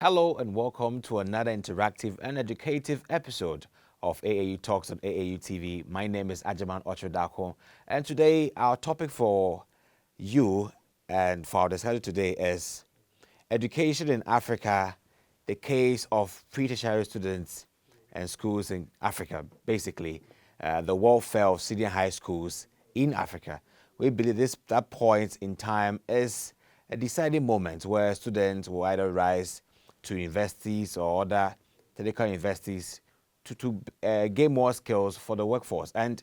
Hello and welcome to another interactive and educative episode of AAU Talks on AAU TV. My name is Agyemang Okyere Darko, and today our topic for you and for our discussion today is education in Africa, the case of pre-tertiary students and schools in Africa, basically the welfare of senior high schools in Africa. We believe that point in time is a deciding moment where students will either rise to universities or other technical universities to gain more skills for the workforce. And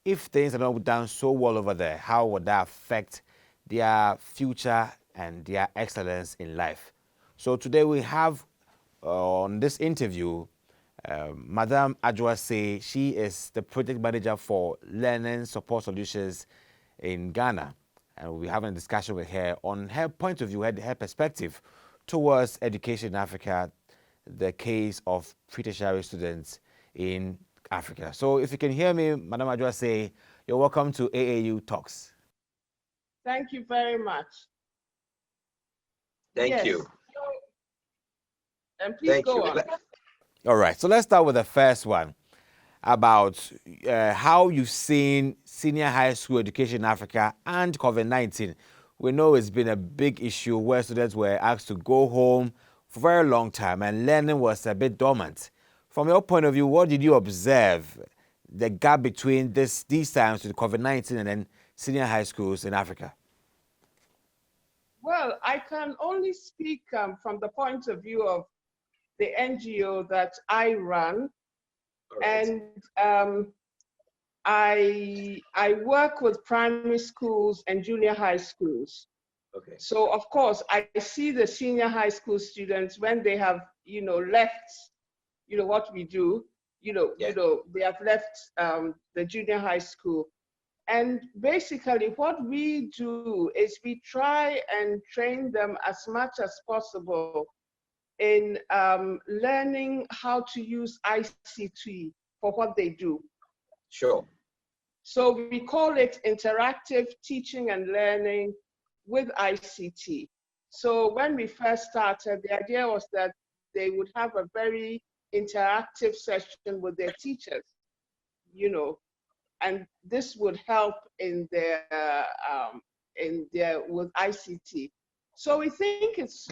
if things are not done so well over there, how would that affect their future and their excellence in life? So today we have on this interview Madam Adwoa Sey. She is the project manager for Learning Support Solutions in Ghana. And we'll be having a discussion with her on her point of view, her perspective towards education in Africa, the case of pre-tertiary students in Africa. So if you can hear me, Madam Adwoa Sey, you're welcome to AAU Talks. Thank you very much. Thank you. And please go on. All right, so let's start with the first one about how you've seen senior high school education in Africa and COVID-19. We know it's been a big issue where students were asked to go home for a very long time and learning was a bit dormant. From your point of view, what did you observe the gap between these times with COVID-19 and then senior high schools in Africa? Well, I can only speak from the point of view of the NGO that I run. Right. And I work with primary schools and junior high schools. Okay. So of course I see the senior high school students when they have left what we do they have left the junior high school, and basically what we do is we try and train them as much as possible in learning how to use ICT for what they do. Sure. So we call it interactive teaching and learning with ICT. So when we first started, the idea was that they would have a very interactive session with their teachers, and this would help in their with ICT. So we think it's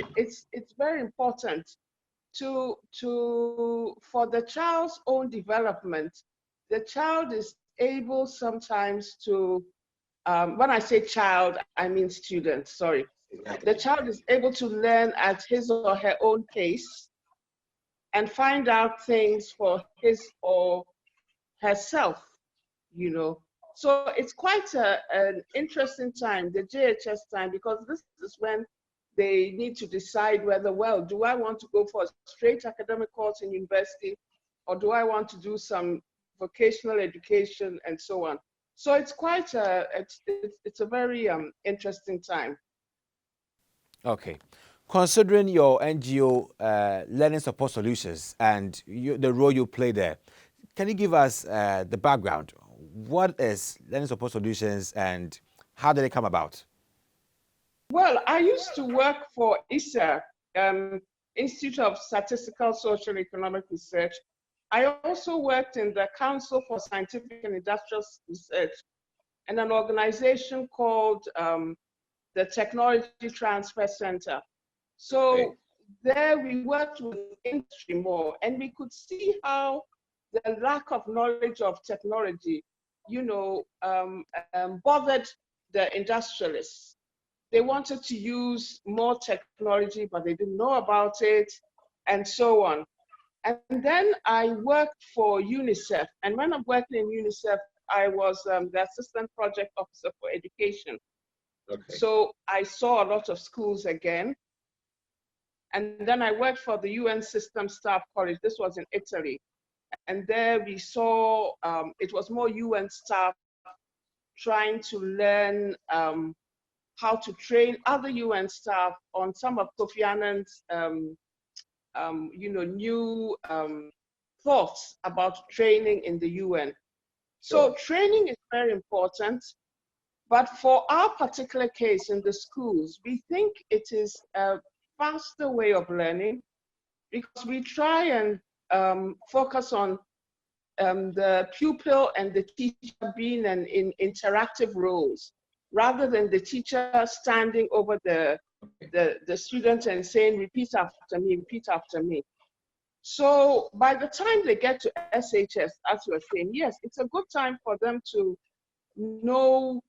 very important for the child's own development. The child is able sometimes to, when I say child, I mean student, sorry. The child is able to learn at his or her own pace and find out things for his or herself, So it's quite an interesting time, the JHS time, because this is when they need to decide whether, well, do I want to go for a straight academic course in university, or do I want to do some vocational education and so on? So it's quite it's a very interesting time. Okay. Considering your NGO Learning Support Solutions and the role you play there, can you give us the background? What is Learning Support Solutions and how did it come about? Well, I used to work for ISA, Institute of Statistical Social Economic Research. I also worked in the Council for Scientific and Industrial Research and an organization called the Technology Transfer Center. So there we worked with industry more, and we could see how the lack of knowledge of technology, bothered the industrialists. They wanted to use more technology, but they didn't know about it, and so on. And then I worked for UNICEF. And when I'm working in UNICEF, I was the assistant project officer for education. Okay. So I saw a lot of schools again. And then I worked for the UN System Staff College. This was in Italy. And there we saw, it was more UN staff trying to learn how to train other UN staff on some of Kofi Annan's new thoughts about training in the UN. So training is very important, but for our particular case in the schools, we think it is faster way of learning because we try and focus on the pupil and the teacher being in interactive roles, rather than the teacher standing over the student and saying, repeat after me, repeat after me. So by the time they get to SHS, as you were saying, yes, it's a good time for them to know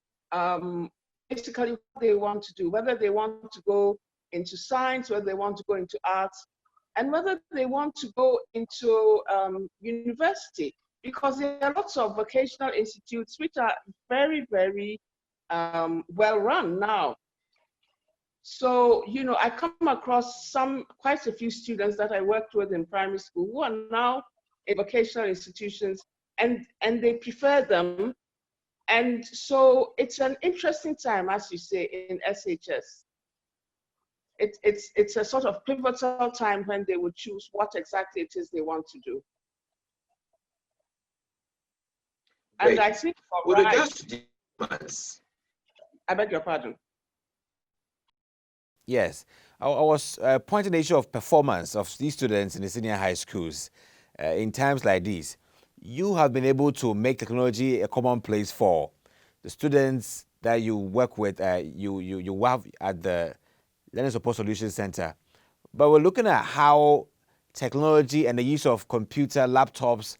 basically what they want to do, whether they want to go into science, whether they want to go into arts, and whether they want to go into university, because there are lots of vocational institutes which are very, very well run now. So, you know, I come across quite a few students that I worked with in primary school who are now in vocational institutions, and they prefer them. And so it's an interesting time, as you say, in SHS. It's a sort of pivotal time when they would choose what exactly it is they want to do. Great. And I think for I beg your pardon. Yes, I was pointing the issue of performance of these students in the senior high schools. In times like these, you have been able to make technology a commonplace for the students that you work with, you have at the Learning Support Solutions Center. But we're looking at how technology and the use of computer laptops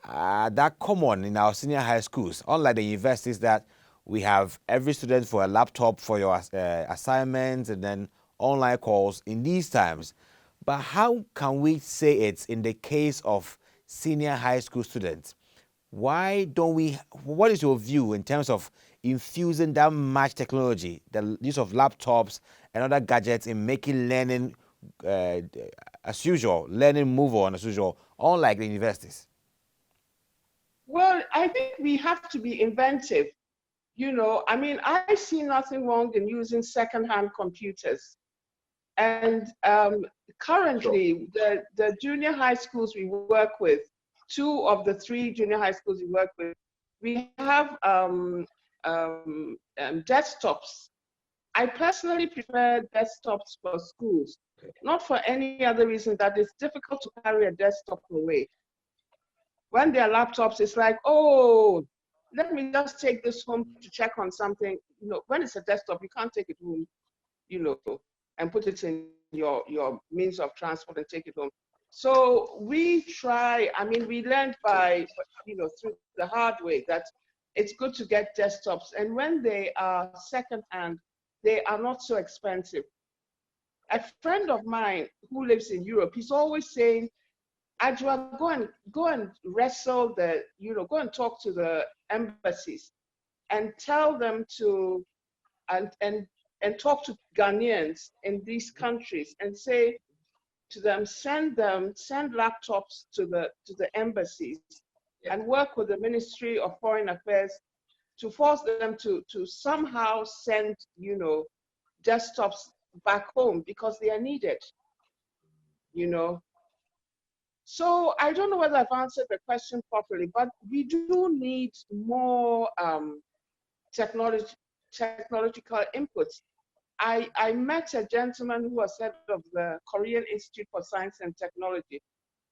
are that common in our senior high schools, unlike the universities that we have every student for a laptop for your assignments and then online calls in these times. But how can we say it's in the case of senior high school students? Why don't we, what is your view in terms of infusing that much technology, the use of laptops and other gadgets in making learning as usual, learning move on as usual, unlike the universities? Well, I think we have to be inventive. You know, I mean, I see nothing wrong in using secondhand computers. And currently, the junior high schools we work with, 2 of the 3 junior high schools we work with, we have desktops. I personally prefer desktops for schools, not for any other reason that it's difficult to carry a desktop away. When there are laptops, it's like, oh, let me just take this home to check on something. You know, when it's a desktop, you can't take it home, you know, and put it in your means of transport and take it home. So we try, I mean, we learned by, you know, through the hard way that it's good to get desktops. And when they are secondhand, they are not so expensive. A friend of mine who lives in Europe, he's always saying, Adwoa, go and wrestle the, you know, go and talk to the embassies and tell them to, and talk to Ghanaians in these countries and say to them, send laptops to the embassies and work with the Ministry of Foreign Affairs to force them to somehow send, you know, desktops back home because they are needed, you know. So I don't know whether I've answered the question properly, but we do need more technological inputs. I met a gentleman who was head of the Korean Institute for Science and Technology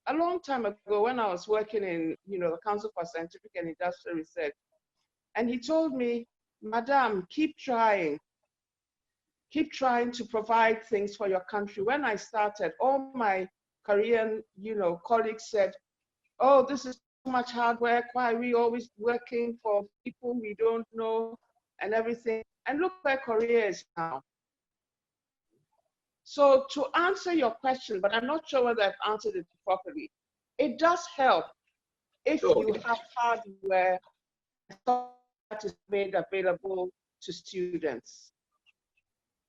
a long time ago when I was working in, you know, the Council for Scientific and Industrial Research. And he told me, Madam, keep trying to provide things for your country. When I started, all my Korean, you know, colleagues said, oh, this is too much hard work. Why are we always working for people we don't know and everything? And look where Korea is now. So to answer your question, but I'm not sure whether I've answered it properly, it does help if you have hardware that is made available to students.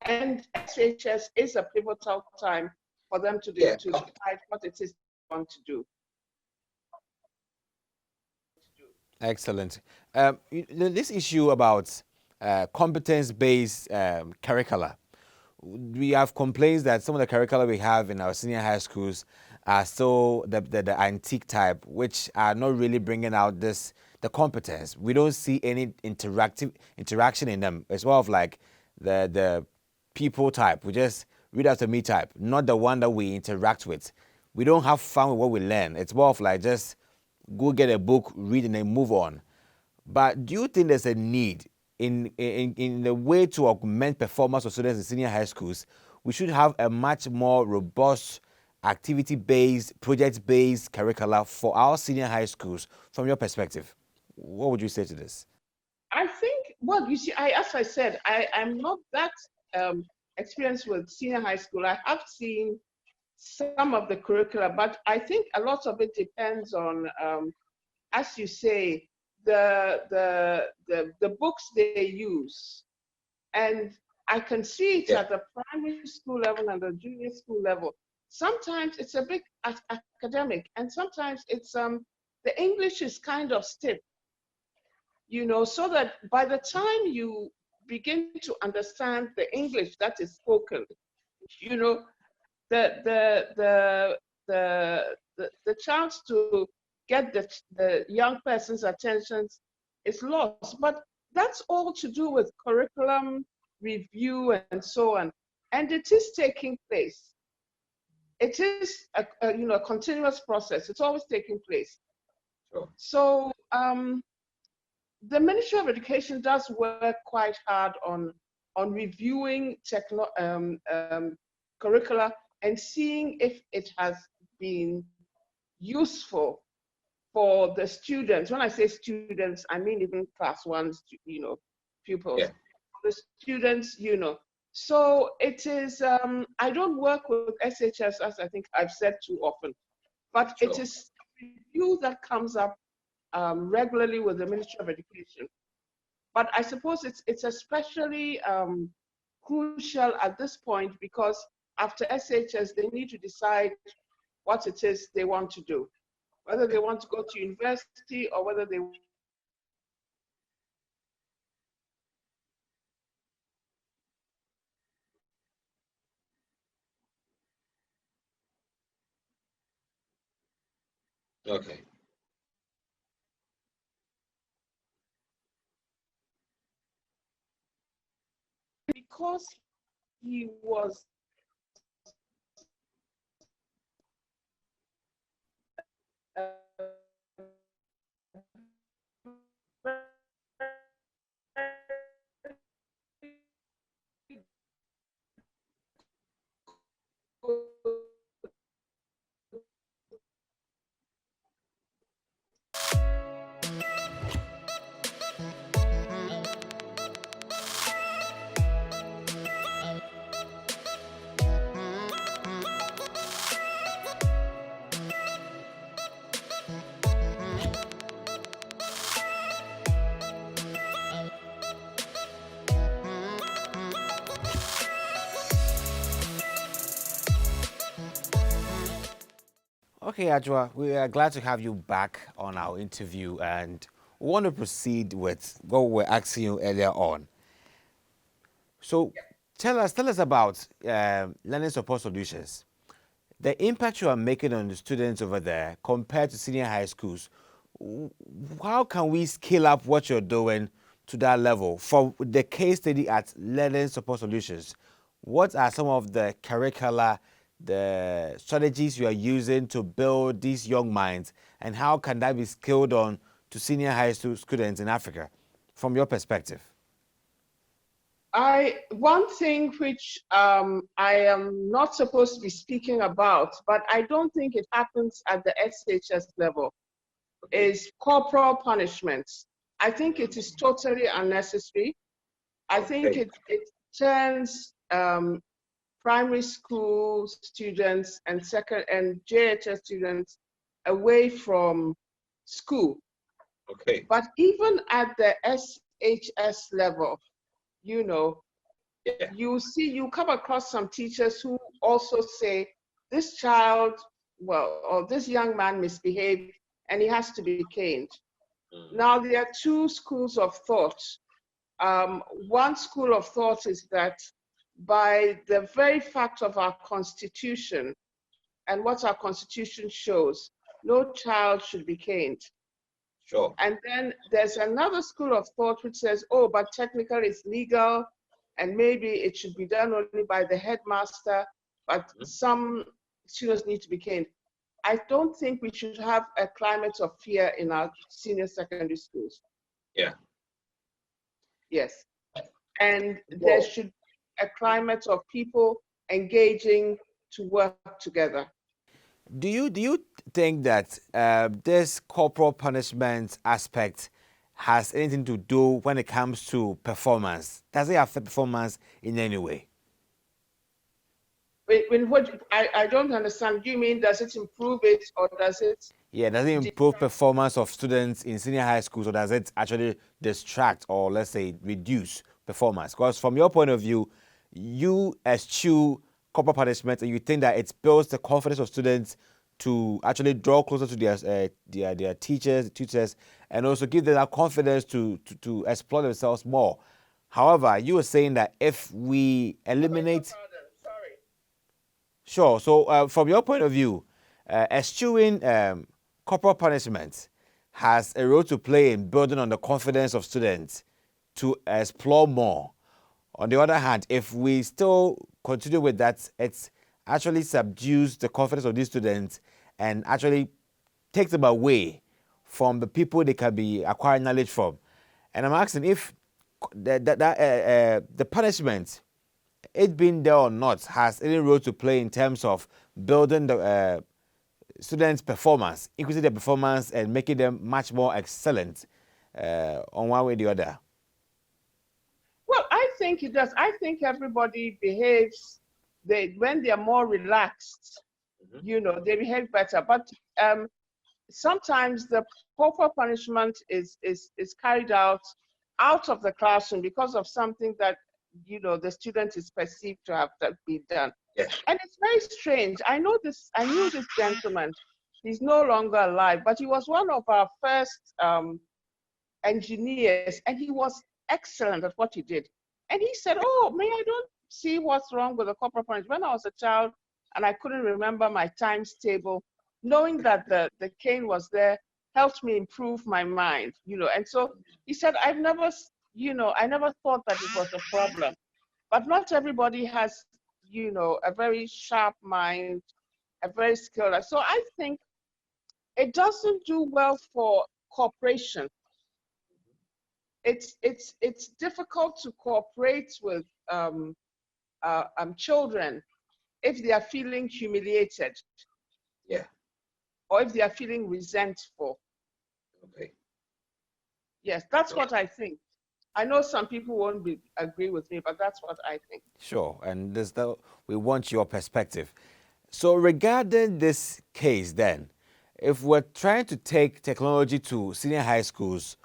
And SHS is a pivotal time for them to decide what it is they want to do. Excellent. This issue about competence-based curricula, we have complaints that some of the curricula we have in our senior high schools are still the antique type, which are not really bringing out the competence. We don't see any interaction in them. It's more of like the people type. We just read after me type, not the one that we interact with. We don't have fun with what we learn. It's more of like just go get a book, read, and then move on. But do you think there's a need in the way to augment performance of students in senior high schools? We should have a much more robust, activity-based, project-based curricula for our senior high schools. From your perspective, what would you say to this? I think, well, you see, as I said, I'm not that experienced with senior high school. I have seen some of the curricula, but I think a lot of it depends on, as you say, the books they use. And I can see it at the primary school level and the junior school level. Sometimes it's a bit academic, and sometimes it's the English is kind of stiff, so that by the time you begin to understand the English that is spoken, the the chance to get the young person's attention is lost. But that's all to do with curriculum review and so on, and it is taking place. It is a continuous process. It's always taking place. Sure. So the Ministry of Education does work quite hard on reviewing curricula and seeing if it has been useful for the students. When I say students, I mean even class ones, pupils. Yeah. The students, So it is, I don't work with SHS, as I think I've said too often, but Sure. It is a review that comes up regularly with the Ministry of Education. But I suppose it's especially crucial at this point because after SHS, they need to decide what it is they want to do, whether they want to go to university or whether they Okay. because he was Okay, Adwoa, we are glad to have you back on our interview, and we want to proceed with what we were asking you earlier on. So, tell us about learning support solutions. The impact you are making on the students over there compared to senior high schools. How can we scale up what you're doing to that level? For the case study at Learning Support Solutions, what are some of the curricula, the strategies you are using to build these young minds, and how can that be scaled on to senior high school students in Africa, from your perspective? One thing which I am not supposed to be speaking about, but I don't think it happens at the SHS level, is corporal punishments. I think it is totally unnecessary. I think it turns primary school students and JHS students away from school. Okay. But even at the SHS level, you come across some teachers who also say, this child, or this young man misbehaved and he has to be caned. Now, there are two schools of thought. One school of thought is that by the very fact of our Constitution and what our Constitution shows, no child should be caned. Sure. And then there's another school of thought which says, oh, but technically it's legal and maybe it should be done only by the headmaster, but some students need to be caned. I don't think we should have a climate of fear in our senior secondary schools. Yeah. Yes. And there should be a climate of people engaging to work together. Do you think that this corporal punishment aspect has anything to do when it comes to performance? Does it affect performance in any way? I don't understand. Do you mean does it improve it or does it? Yeah, does it improve performance of students in senior high schools, or does it actually distract or, let's say, reduce performance? Because from your point of view, you eschew corporal punishment and you think that it builds the confidence of students to actually draw closer to their teachers, tutors, and also give them that confidence to explore themselves more. However, you were saying that if we eliminate... Sorry. Sure. So from your point of view, eschewing corporal punishment has a role to play in building on the confidence of students to explore more. On the other hand, if we still continue with that, it actually subdues the confidence of these students and actually takes them away from the people they can be acquiring knowledge from. And I'm asking if the punishment, it being there or not, has any role to play in terms of building the students' performance, increasing their performance and making them much more excellent on one way or the other. Well, I think it does. I think everybody behaves, when they're more relaxed, you know, they behave better. But sometimes the corporal punishment is carried out of the classroom because of something that, you know, the student is perceived to have been done. Yes. And it's very strange. I knew this gentleman. He's no longer alive, but he was one of our first engineers, and he was excellent at what he did. And he said, "Oh, I don't see what's wrong with the corporal punishment. When I was a child and I couldn't remember my times table, knowing that the cane was there helped me improve my mind, you know." And so he said, I never thought that it was a problem. But not everybody has, you know, a very sharp mind, a very skilled. So I think it doesn't do well for cooperation. It's difficult to cooperate with children if they are feeling humiliated. Yeah. Or if they are feeling resentful. Okay. Yes, that's what I think. I know some people won't agree with me, but that's what I think. Sure, and we want your perspective. So regarding this case then, if we're trying to take technology to senior high schools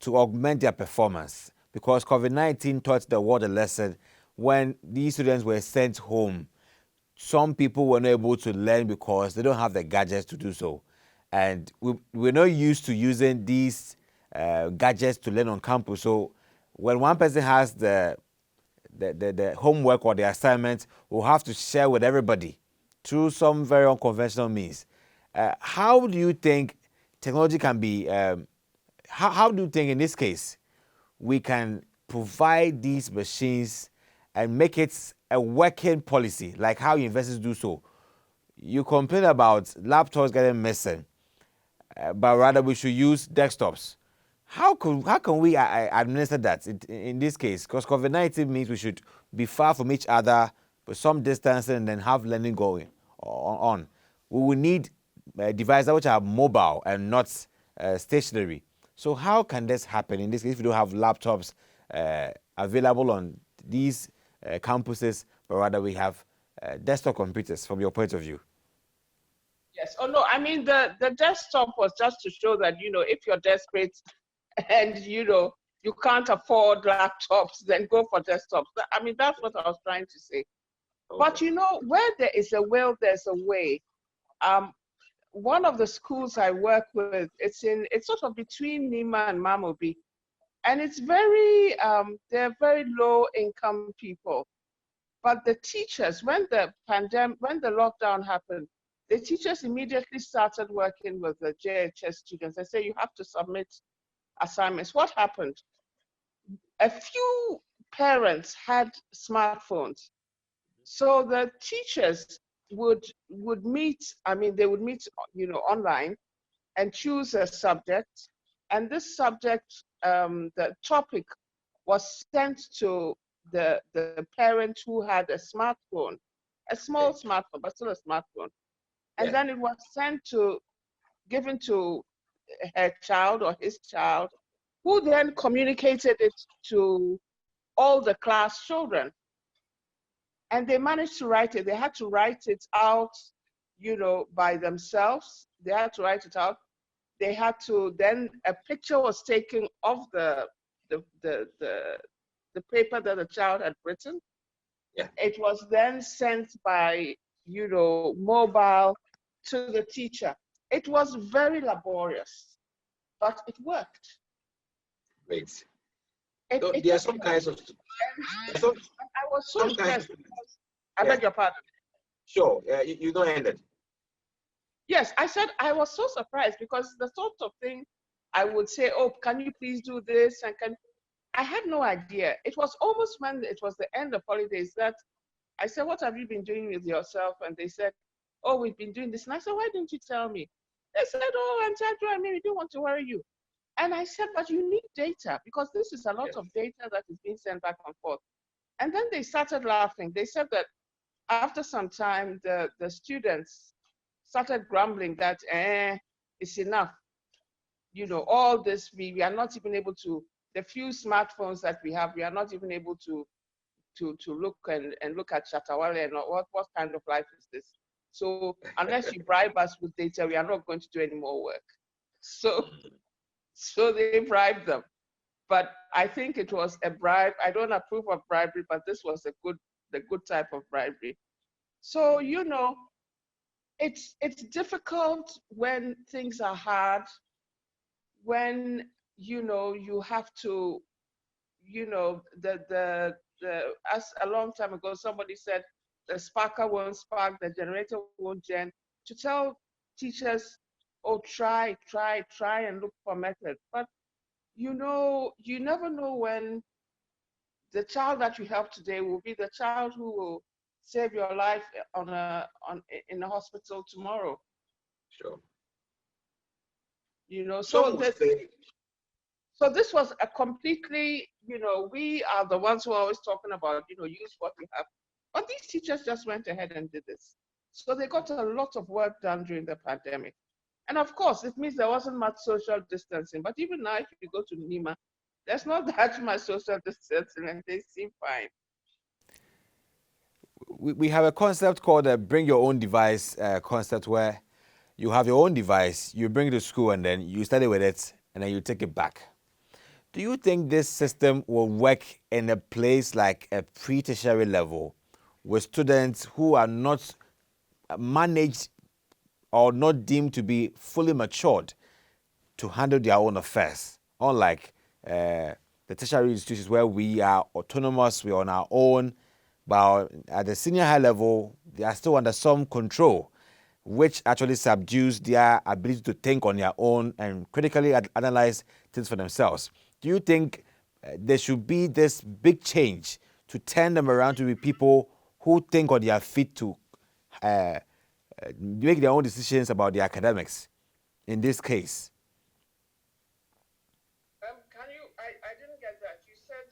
to augment their performance, because COVID-19 taught the world a lesson when these students were sent home, some people were not able to learn because they don't have the gadgets to do so. And we're not used to using these gadgets to learn on campus. So when one person has the homework or the assignment, we'll have to share with everybody through some very unconventional means. How do you think technology can be, how do you think in this case we can provide these machines and make it a working policy, like how universities do so? You complain about laptops getting missing, but rather we should use desktops. How can we administer that in this case? Because COVID-19 means we should be far from each other with some distance and then have learning going on. We will need devices which are mobile and not stationary. So how can this happen in this case if we don't have laptops available on these campuses, but rather we have desktop computers, from your point of view? Yes. Oh, no, I mean, the desktop was just to show that, you know, if you're desperate and, you know, you can't afford laptops, then go for desktops. I mean, that's what I was trying to say. Okay. But, you know, where there is a will, there's a way. One of the schools I work with, it's sort of between Nima and Mamobi. And it's they're very low income people. But the teachers, when the lockdown happened, the teachers immediately started working with the JHS students. They say, you have to submit assignments. What happened? A few parents had smartphones. So the teachers would meet, I mean, they would meet, online and choose a subject. And this subject, the topic was sent to the parent who had a smartphone, a small smartphone, but still a smartphone. And then it was given to her child or his child, who then communicated it to all the class children. And they managed to write it. They had to write it out, by themselves. They had to write it out. They had to, then a picture was taken of the paper that the child had written. Yeah. It was then sent by, mobile to the teacher. It was very laborious, but it worked. Great. It There are just some worked. kinds of. I was so impressed. I beg your pardon. Sure, you don't end it. Yes, I said I was so surprised because the sort of thing I would say, oh, can you please do this? And I had no idea. It was almost when it was the end of holidays that I said, what have you been doing with yourself? And they said, oh, we've been doing this. And I said, why didn't you tell me? They said, oh, and I mean, we don't want to worry you. And I said, but you need data because this is a lot of data that is being sent back and forth. And then they started laughing. They said that after some time, the students started grumbling that it's enough. All this, we are not even able to, the few smartphones that we have, we are not even able to look and look at Shatawale and what kind of life is this? So unless you bribe us with data, we are not going to do any more work. So they bribed them. But I think it was a bribe. I don't approve of bribery, but this was the good type of bribery. So, it's difficult when things are hard, when, you have to, as a long time ago, somebody said, the sparker won't spark, the generator won't gen, to tell teachers, oh, try and look for methods. But, you never know when the child that you help today will be the child who will save your life in a hospital tomorrow. Sure. So this was a completely, we are the ones who are always talking about, use what you have. But these teachers just went ahead and did this. So they got a lot of work done during the pandemic. And of course, it means there wasn't much social distancing. But even now, if you go to Nima, there's not that much social distancing and they seem fine. We have a concept called a bring your own device concept, where you have your own device, you bring it to school and then you study with it and then you take it back. Do you think this system will work in a place like a pre-tertiary level with students who are not managed or not deemed to be fully matured to handle their own affairs? Unlike the tertiary institutions where we are autonomous, we are on our own, but at the senior high level, they are still under some control, which actually subdues their ability to think on their own and critically analyze things for themselves. Do you think there should be this big change to turn them around to be people who think on their feet to make their own decisions about their academics in this case? I didn't get that. You said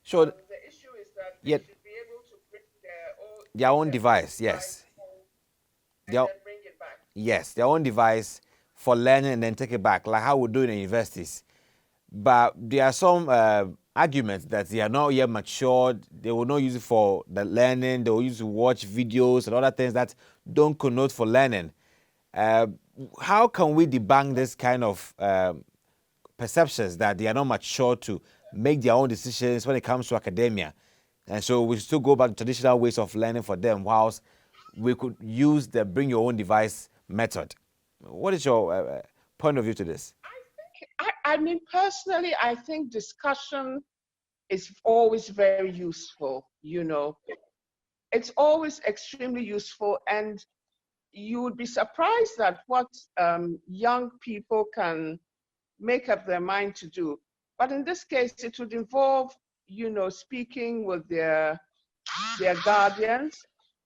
Sure. The issue is that they should be able to bring their own device, yes. And then bring it back. Yes, their own device for learning and then take it back, like how we do in the universities. But there are some arguments that they are not yet matured. They will not use it for the learning. They will use it to watch videos and other things that don't connote for learning. How can we debunk this kind of perceptions that they are not mature to make their own decisions when it comes to academia? And so we still go back to traditional ways of learning for them, whilst we could use the bring your own device method. What is your point of view to this? I mean, personally, I think discussion is always very useful, It's always extremely useful, and you would be surprised at what young people can make up their mind to do. But in this case, it would involve, speaking with their guardians.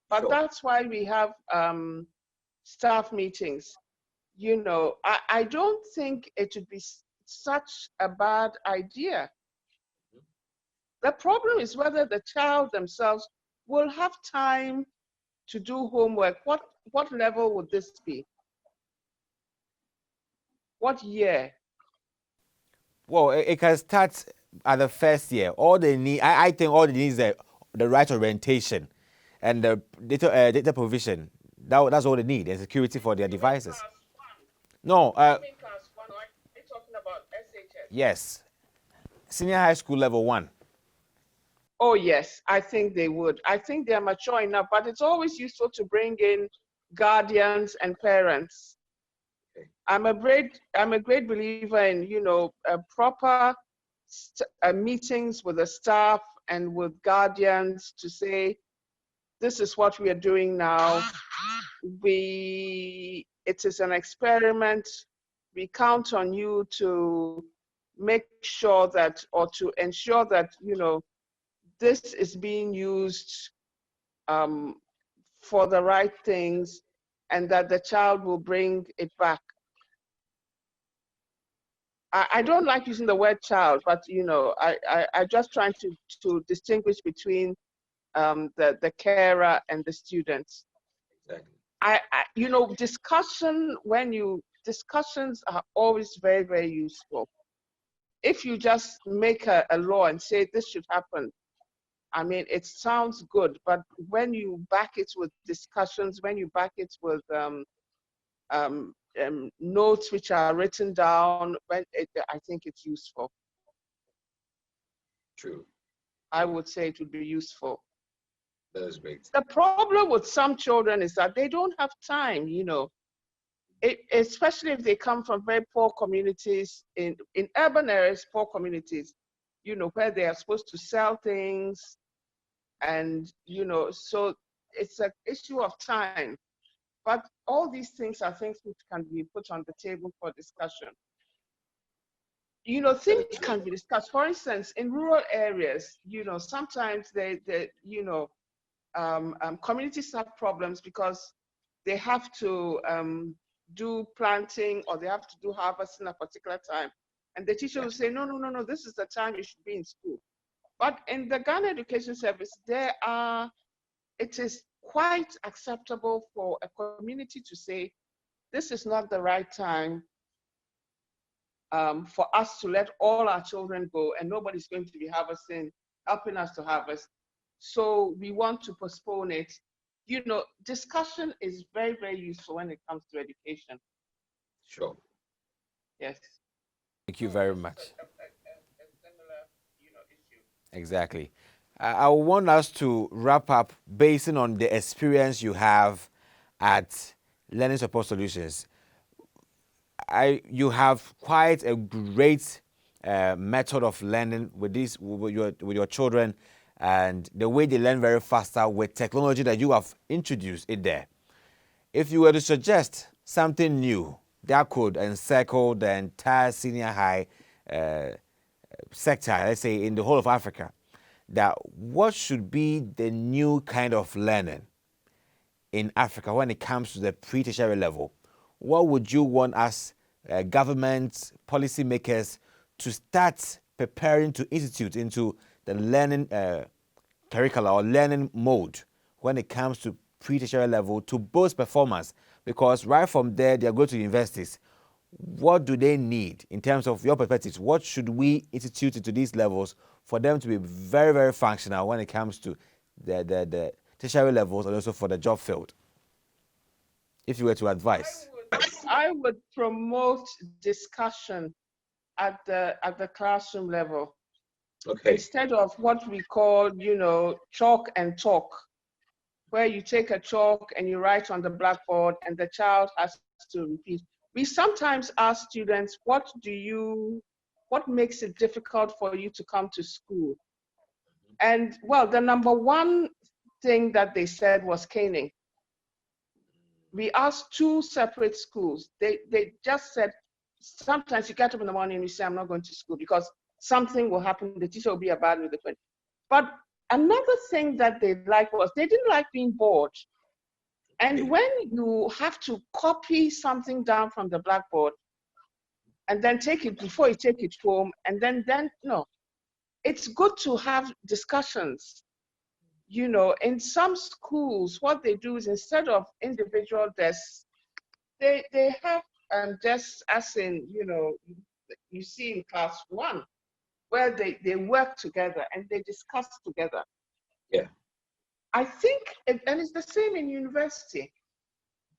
But Sure. that's why we have staff meetings. I don't think it would be such a bad idea. The problem is whether the child themselves will have time to do homework. What level would this be? What year? Well, it can start at the first year. All they need, I think, all they need is the right orientation and the data provision. That's all they need, and security for their devices. No, Class 1, or are you talking about SHS? yes, senior high school level 1. Oh, yes, I think they would. I think they're mature enough, but it's always useful to bring in guardians and parents. I'm a great believer in, proper meetings with the staff and with guardians to say, this is what we are doing now. It is an experiment. We count on you to make sure that, or to ensure that, this is being used for the right things, and that the child will bring it back. I don't like using the word child, but I just trying to distinguish between the carer and the students. Exactly. Discussions are always very, very useful. If you just make a law and say this should happen, I mean, it sounds good, but when you back it with discussions, when you back it with notes which are written down, I think it's useful. True. I would say it would be useful. That is great. The problem with some children is that they don't have time, especially if they come from very poor communities, in urban areas, poor communities, where they are supposed to sell things. And, so it's an issue of time. But all these things are things which can be put on the table for discussion. Things can be discussed. For instance, in rural areas, sometimes communities have problems because they have to do planting, or they have to do harvesting at a particular time. And the teacher will say, no, this is the time you should be in school. But in the Ghana Education Service, it is quite acceptable for a community to say, this is not the right time for us to let all our children go, and nobody's going to be helping us to harvest. So we want to postpone it. Discussion is very, very useful when it comes to education. Sure. Yes. Thank you very much. A similar, issue. Exactly. I want us to wrap up based on the experience you have at Learning Support Solutions. You have quite a great method of learning with your children, and the way they learn very faster with technology that you have introduced it there. If you were to suggest something new that could encircle the entire senior high sector, let's say in the whole of Africa, that what should be the new kind of learning in Africa when it comes to the pre-tertiary level? What would you want us, government, policymakers, to start preparing to institute into the learning curricula or learning mode when it comes to pre-tertiary level to boost performance? Because right from there, they are going to universities. What do they need in terms of your perspectives? What should we institute into these levels for them to be very, very functional when it comes to the tertiary levels and also for the job field? If you were to advise. I would promote discussion at the classroom level. Okay. Instead of what we call, chalk and talk, where you take a chalk and you write on the blackboard and the child has to repeat. We sometimes ask students, what makes it difficult for you to come to school? And well, the number one thing that they said was caning. We asked 2 separate schools. They just said, sometimes you get up in the morning and you say, I'm not going to school, because something will happen, the teacher will be abandoned with the question. But another thing that they liked was they didn't like being bored. And when you have to copy something down from the blackboard and then take it before you take it home, and then no, it's good to have discussions. You know, in some schools, what they do is instead of individual desks, they have desks as in, you know, you see in class 1, where they work together and they discuss together. Yeah. I think, and it's the same in university.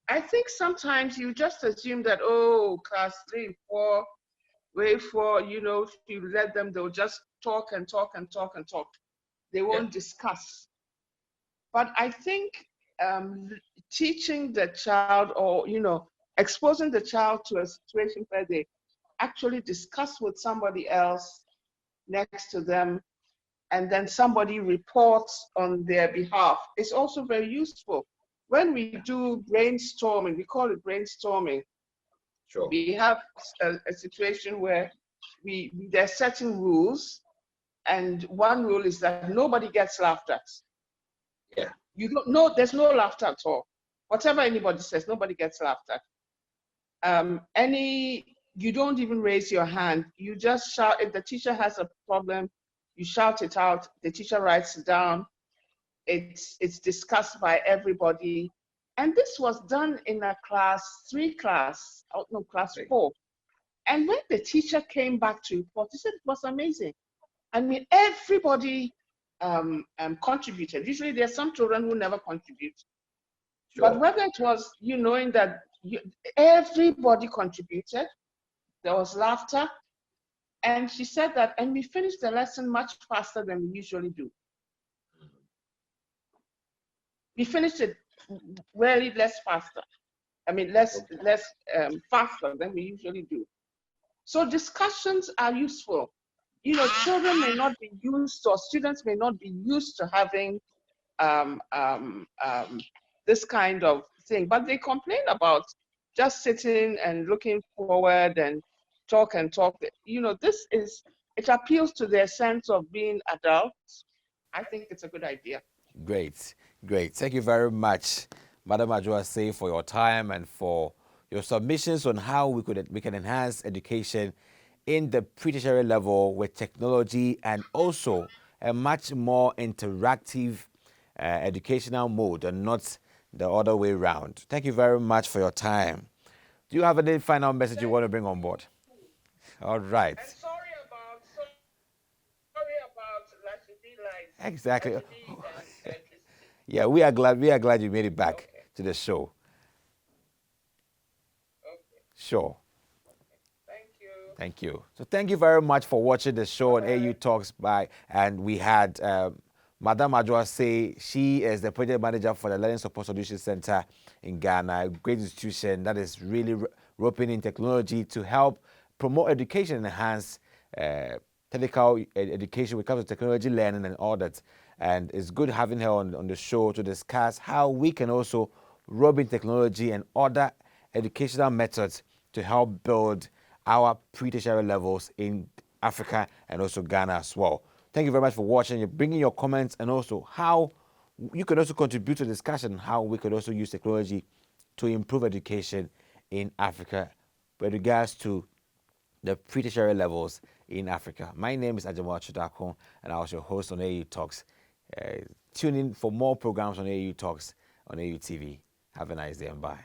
I think sometimes you just assume that, oh, class 3, 4, wait for, you know, if you let them, they'll just talk and talk and talk and talk. They won't discuss. But I think teaching the child, or, you know, exposing the child to a situation where they actually discuss with somebody else next to them, and then somebody reports on their behalf, is also very useful. When we do brainstorming, we call it brainstorming. Sure. We have a situation where there are certain rules, and one rule is that nobody gets laughed at. Yeah. You don't know, there's no laughter at all. Whatever anybody says, nobody gets laughed at. You don't even raise your hand. You just shout. If the teacher has a problem, you shout it out. The teacher writes it down. It's discussed by everybody. And this was done in a class 4. And when the teacher came back to report, he said it was amazing. I mean, everybody contributed. Usually there's some children who never contribute. Sure. But whether it was you knowing that everybody contributed, there was laughter. And she said that, and we finished the lesson much faster than we usually do. We finished it really less faster than we usually do. So discussions are useful. You know, children may not be used, or students may not be used to having this kind of thing, but they complain about just sitting and looking forward and talk and talk. You know, it appeals to their sense of being adults. I think it's a good idea. Great, great. Thank you very much, Madam Adwoa Sey, for your time and for your submissions on how we can enhance education in the pre-tertiary level with technology and also a much more interactive educational mode and not the other way around. Thank you very much for your time. Do you have any final message you want to bring on board? All right. And sorry about light. Exactly. Yeah, we are glad you made it back to the show. Okay. Sure. Thank you. Thank you. So thank you very much for watching the show on AAU Talks and we had Madam Adwoa Sey. She is the project manager for the Learning Support Solutions Center in Ghana, a great institution that is really roping in technology to help promote education and enhance technical education when it comes to technology learning and all that. And it's good having her on the show to discuss how we can also rope in technology and other educational methods to help build our pre-tertiary levels in Africa and also Ghana as well. Thank you very much for watching. You're bringing your comments and also how you can also contribute to the discussion, how we could also use technology to improve education in Africa with regards to the pre-tertiary levels in Africa. My name is Agyemang Okyere Darko and I was your host on AAU Talks. Tune in for more programs on AAU Talks on AAU TV. Have a nice day and bye.